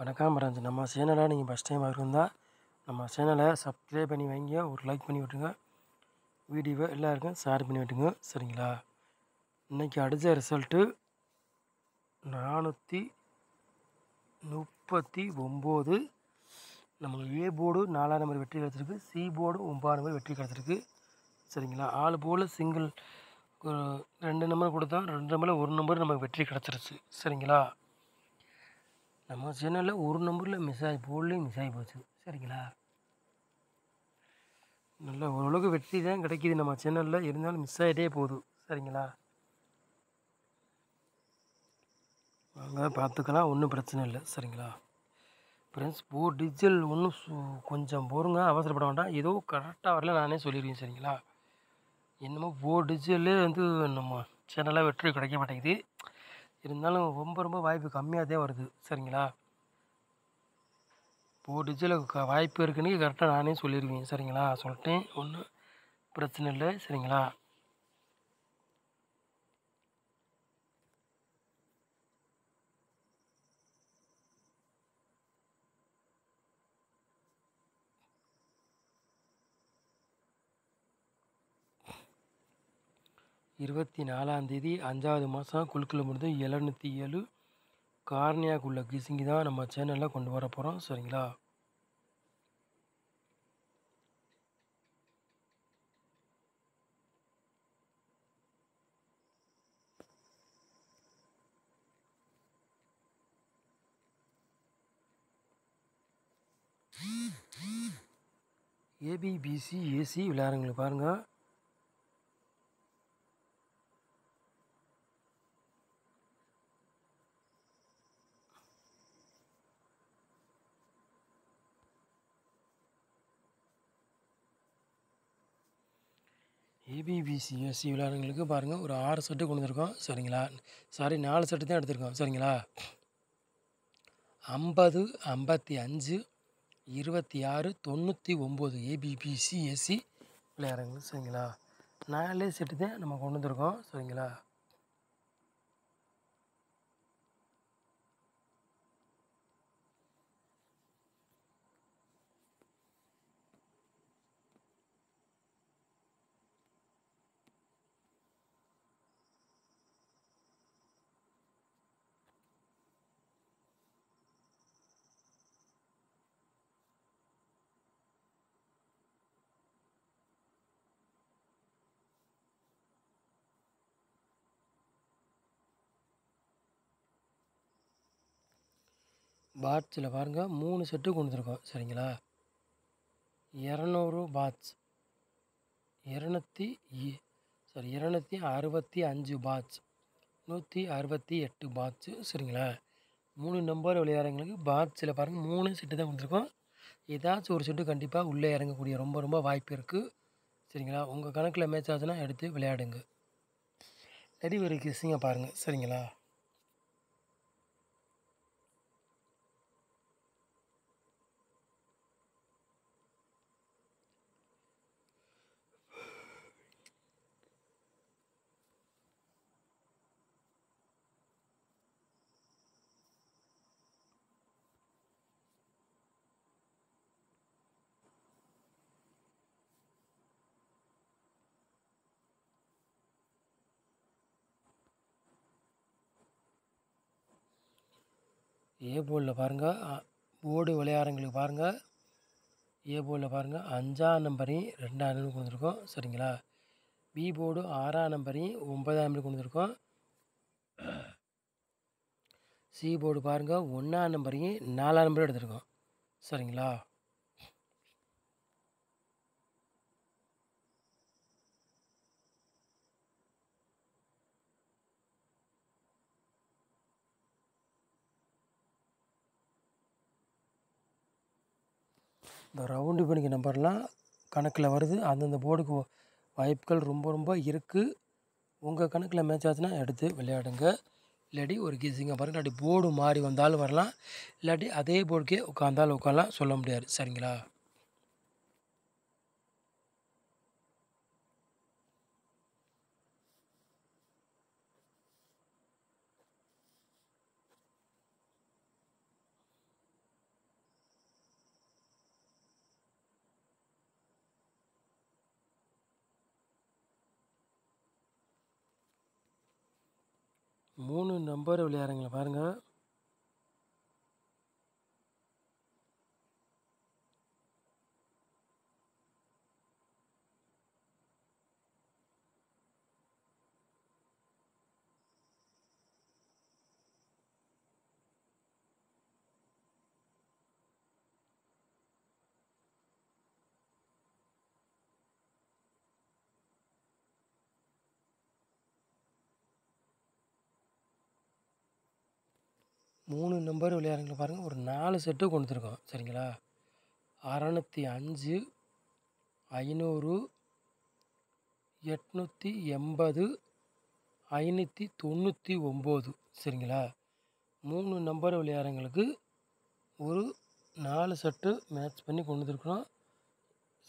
வணக்கம் ஃப்ரெண்ட்ஸ். நம்ம சேனலை நீங்கள் ஃபஸ்ட் டைம் இருந்தால் நம்ம சேனலை சப்ஸ்கிரைப் பண்ணி வைங்க, ஒரு லைக் பண்ணி விட்டுருங்க, வீடியோவை எல்லாருக்கும் ஷேர் பண்ணி விட்டுங்க. சரிங்களா? இன்றைக்கி அடித்த ரிசல்ட்டு 439. நமக்கு ஏ போர்டு 4ஆம் நம்பர் வெற்றி கிடச்சிருக்கு, சி போர்டு 9ஆம் நம்பர் வெற்றி கிடச்சிருக்கு. சரிங்களா? 4 போர்டில் சிங்கிள் 2 நம்பர் கொடுத்தோம், 2 நம்பரில் 1 நம்பர் நமக்கு வெற்றி கிடச்சிருச்சு. சரிங்களா? நம்ம சேனலில் ஒரு நம்பரில் மிஸ் ஆகி போர்ட்லேயும் மிஸ் ஆகி போச்சு. சரிங்களா? நல்லா ஓரளவுக்கு வெற்றி தான் கிடைக்கிது நம்ம சேனலில், இருந்தாலும் மிஸ் ஆகிட்டே போகுது. சரிங்களா? வாங்க பார்த்துக்கலாம், ஒன்றும் பிரச்சனை இல்லை. சரிங்களா ஃப்ரெண்ட்ஸ்? டிஜிட்டல் ஒன்றும் கொஞ்சம் பொறுங்க, அவசரப்பட வேண்டாம். ஏதோ கரெக்டாக வரல நானே சொல்லிடுவேன். சரிங்களா? என்னமோ டிஜிட்டல்லே நம்ம சேனலாக வெற்றி கிடைக்க மாட்டேங்குது. இருந்தாலும் ரொம்ப வாய்ப்பு கம்மியாக தான் வருது. சரிங்களா? டிஜிட்டலில் வாய்ப்பு இருக்குன்னு கரெக்டாக நானே சொல்லிடுவேன். சரிங்களா? சொல்லிட்டேன், ஒன்றும் பிரச்சனை இல்லை. சரிங்களா? இருபத்தி 4ஆம் தேதி 5வது மாதம் குழுக்கள் முடிந்து 707 கார்னியாக்குள்ள கிசிங்கி தான் நம்ம சேனலில் கொண்டு வர போகிறோம். சரிங்களா? ஏபிபிசி ஏசி விளையாடுங்களுக்கு பாருங்கள். ஏபிபிசி ஏசி விளையாடுங்களுக்கு பாருங்கள், ஒரு 6 செட்டு கொண்டு வந்திருக்கோம். சரிங்களா? 4 செட்டு தான் எடுத்திருக்கோம். சரிங்களா? 50, 55, 26, 99 ஏபிபிசி ஏசி விளையாடுங்க. சரிங்களா? 4 செட்டு தான் நம்ம கொண்டு வந்திருக்கோம். சரிங்களா? பாட்ஸில் பாருங்கள், 3 செட்டு கொண்டு வந்திருக்கோம். சரிங்களா? 200 பாட்ஸ், 265 பாட்ஸ், 168 பாட்ஸு. சரிங்களா? 3 நம்பர் விளையாடுறவங்களுக்கு பாட்ஸில் பாருங்கள் 3 செட்டு தான் கொடுத்துருக்கோம். ஏதாச்சும் ஒரு செட்டு கண்டிப்பாக உள்ளே இறங்கக்கூடிய ரொம்ப வாய்ப்பு இருக்குது. சரிங்களா? உங்கள் கணக்கில் மேட்ச் ஆச்சுன்னா எடுத்து விளையாடுங்க. ரெடி ஒரு கிசிங்க பாருங்கள். சரிங்களா? ஏ போர்டில் பாருங்கள், போர்டு விளையாடுறவங்களுக்கு பாருங்கள். ஏ போர்டில் பாருங்கள் 5ஆம் நம்பரையும் 2ஆம் நம்பரையும் கொண்டு வந்திருக்கோம். சரிங்களா? பி போர்டு 6ஆம் நம்பரையும் 9ஆம் நம்பரையும் கொண்டு வந்திருக்கோம். சி போர்டு பாருங்கள் 1ஆம் நம்பரையும் 4ஆம் நம்பரையும் எடுத்திருக்கோம். சரிங்களா? இந்த ரவுண்டு பண்ணிக்க நம்பர்லாம் கணக்கில் வருது. அந்தந்த போர்டுக்கு வாய்ப்புகள் ரொம்ப இருக்குது. உங்கள் கணக்கில் மேட்ச் ஆச்சுன்னா எடுத்து விளையாடுங்க. இல்லாட்டி ஒரு கீசிங்க பாருங்கள், இல்லாட்டி போர்டு மாறி வந்தாலும் வரலாம், இல்லாட்டி அதே போர்டுக்கே உட்காந்தாலும் உட்காரலாம், சொல்ல முடியாது. சரிங்களா? 3 நம்பர் விளையாடுறீங்களா பாருங்கள். மூணு நம்பர் விளையாடுறீங்களா பாருங்கள். ஒரு 4 செட்டு கொடுத்துருக்கோம் சரிங்களா. 605, 500, 880, 599 சரிங்களா. 3 நம்பர் விளையாடுறவங்களுக்கு ஒரு 4 செட்டு மேட்ச் பண்ணி கொண்டு வந்துருக்குறோம்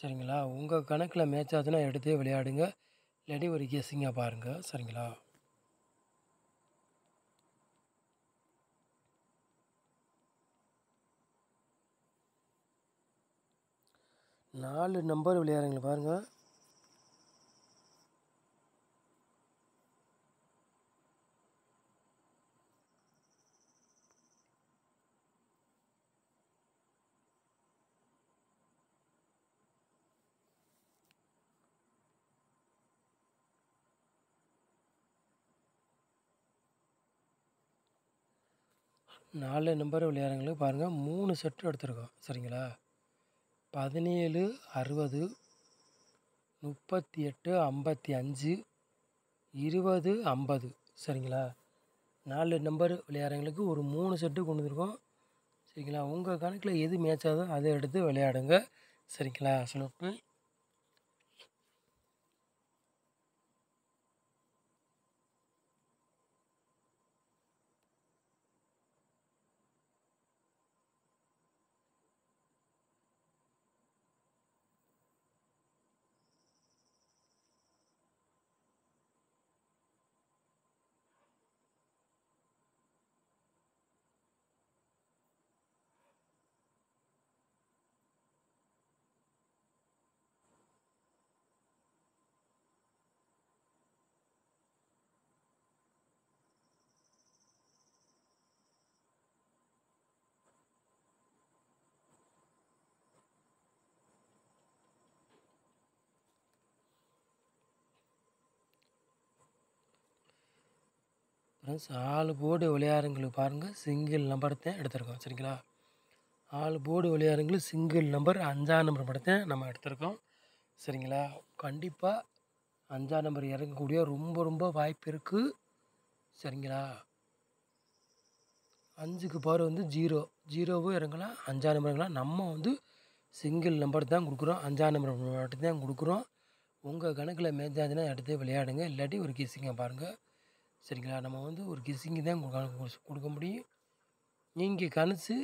சரிங்களா. உங்கள் கணக்கில் மேட்ச் ஆச்சுன்னா எடுத்தே விளையாடுங்க, இல்லாட்டி ஒரு கெஸ்ஸிங்காக பாருங்கள் சரிங்களா. நாலு நம்பர் விளையாடுறீங்களா பாருங்கள். நாலு நம்பர் விளையாடுறவங்களுக்கு பாருங்கள் 3 செட்டு எடுத்துருக்கோம் சரிங்களா. 17, 60, 38, 55, 20, 50 சரிங்களா. 4 நம்பர் விளையாடுறவங்களுக்கு ஒரு 3 செட்டு கொண்டு வந்துருக்கோம் சரிங்களா. உங்கள் கணக்கில் எது மேட்ச் ஆகுதோ அதை எடுத்து விளையாடுங்க சரிங்களா. சொல்லிட்டு ஃப்ரெண்ட்ஸ் 4 போர்டு விளையாடுறவங்களுக்கு பாருங்கள் சிங்கிள் நம்பர் தான் எடுத்திருக்கோம் சரிங்களா. 4 போர்டு விளையாடுறவங்களுக்கு சிங்கிள் நம்பர் 5ஆம் நம்பர் மட்டும் நம்ம எடுத்திருக்கோம் சரிங்களா. கண்டிப்பாக 5ஆம் நம்பர் இறங்கக்கூடிய ரொம்ப வாய்ப்பு இருக்குது சரிங்களா. 5க்கு பவர் வந்து 0வும் இறங்கலாம், 5ஆம் நம்பர் இறங்கலாம். நம்ம வந்து சிங்கிள் நம்பர் தான் கொடுக்குறோம், 5ஆம் நம்பர் மட்டும் தான் கொடுக்குறோம். உங்கள் கணக்கில் மேட்ச் ஆச்சுன்னா எடுத்து விளையாடுங்க, இல்லாட்டி ஒரு கெஸ்ஸிங்கை பாருங்கள் சரிங்களா. நம்ம வந்து ஒரு கெஸ்ஸிங்கு தான் கொடுக்க முடியும். நீங்கள் கணிச்சு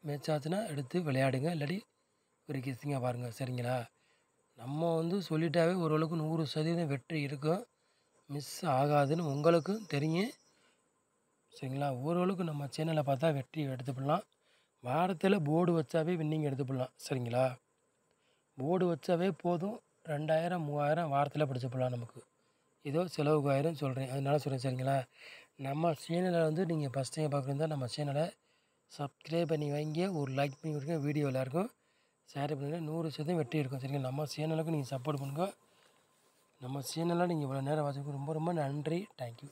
மேட்ச் ஆச்சுன்னா எடுத்து விளையாடுங்க, இல்லாட்டி ஒரு கெஸ்ஸிங்காக பாருங்கள் சரிங்களா. நம்ம வந்து சொல்லிட்டாவே ஓரளவுக்கு 100% வெற்றி இருக்கும், மிஸ் ஆகாதுன்னு உங்களுக்கும் தெரியும் சரிங்களா. ஓரளவுக்கு நம்ம சேனலை பார்த்தா வெற்றி எடுத்துப்படலாம். வாரத்தில் போர்டு வச்சாவே வின்னிங் எடுத்துப்படலாம் சரிங்களா. போர்டு வச்சாவே போதும், 2000 3000 வாரத்தில் படிச்சுப்படலாம். நமக்கு ஏதோ செலவுக்கு ஆயிரம் சொல்கிறேன், அதனால சொல்கிறேன் சரிங்களா. நம்ம சேனலை வந்து நீங்கள் ஃபஸ்ட் டைம் பார்க்குறதா நம்ம சேனலை சப்ஸ்கிரைப் பண்ணி வைங்க, ஒரு லைக் பண்ணி விடுங்க, வீடியோ எல்லாருக்கும் ஷேர் பண்ணுங்கள். 100% வெற்றி இருக்கும் சரிங்களா. நம்ம சேனலுக்கு நீங்கள் சப்போர்ட் பண்ணுங்கள். நம்ம சேனலை நீங்கள் இவ்வளோ நேரம் வச்சுருக்கு ரொம்ப நன்றி. தேங்க்யூ.